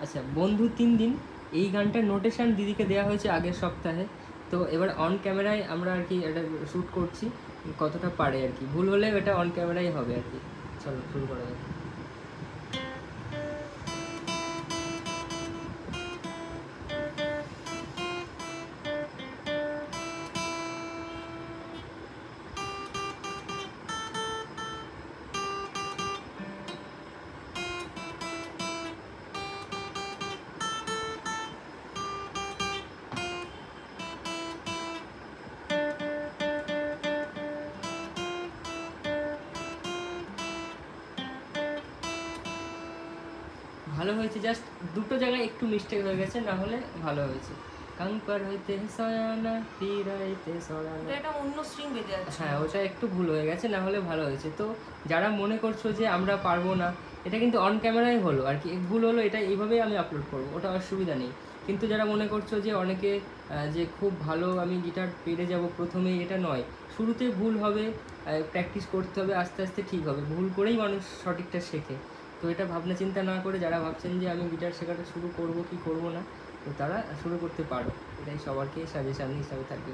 আচ্ছা, বন্ধু 3 দিন এই গানটার নোটেশন দিদিকে দেওয়া হয়েছে আগের সপ্তাহে। তো এবার অন ক্যামেরায় আমরা আর কি এটা শ্যুট করছি, কতটা পারে আর কি, ভুল হলে এটা অন ক্যামেরাই হবে আর কি। চলো শুরু করা যাক। ভালো হয়েছে, জাস্ট দুটো জায়গায় একটু মিস্টেক হয়ে গেছে, না হলে ভালো হয়েছে। কাঙ্কর হইতে সয়ানা ফিরাইতে সরানা, এটা অন্য স্ট্রিং বেজে যাচ্ছে। হ্যাঁ ওটা একটু ভুল হয়ে গেছে, না হলে ভালো হয়েছে। তো যারা মনে করছো যে আমরা পারবো না, এটা কিন্তু অন ক্যামেরাই হলো আর কি, ভুল হলো, এটা এইভাবেই আমি আপলোড করবো, ওটা অসুবিধা নেই। কিন্তু যারা মনে করছো যে অনেকে যে খুব ভালো আমি গিটার পেরে যাব প্রথমেই, এটা নয়। শুরুতে ভুল হবে, প্র্যাকটিস করতে হবে, আস্তে আস্তে ঠিক হবে। ভুল করেই মানুষ সঠিকটা শেখে। তো এটা ভাবনা চিন্তা না করে যারা ভাবছেন যে আমি গিটার শেখাটা শুরু করব কি করব না, তো তারা শুরু করতে পারো, এটাই সবারকে সাজেশান হিসাবে থাকবে।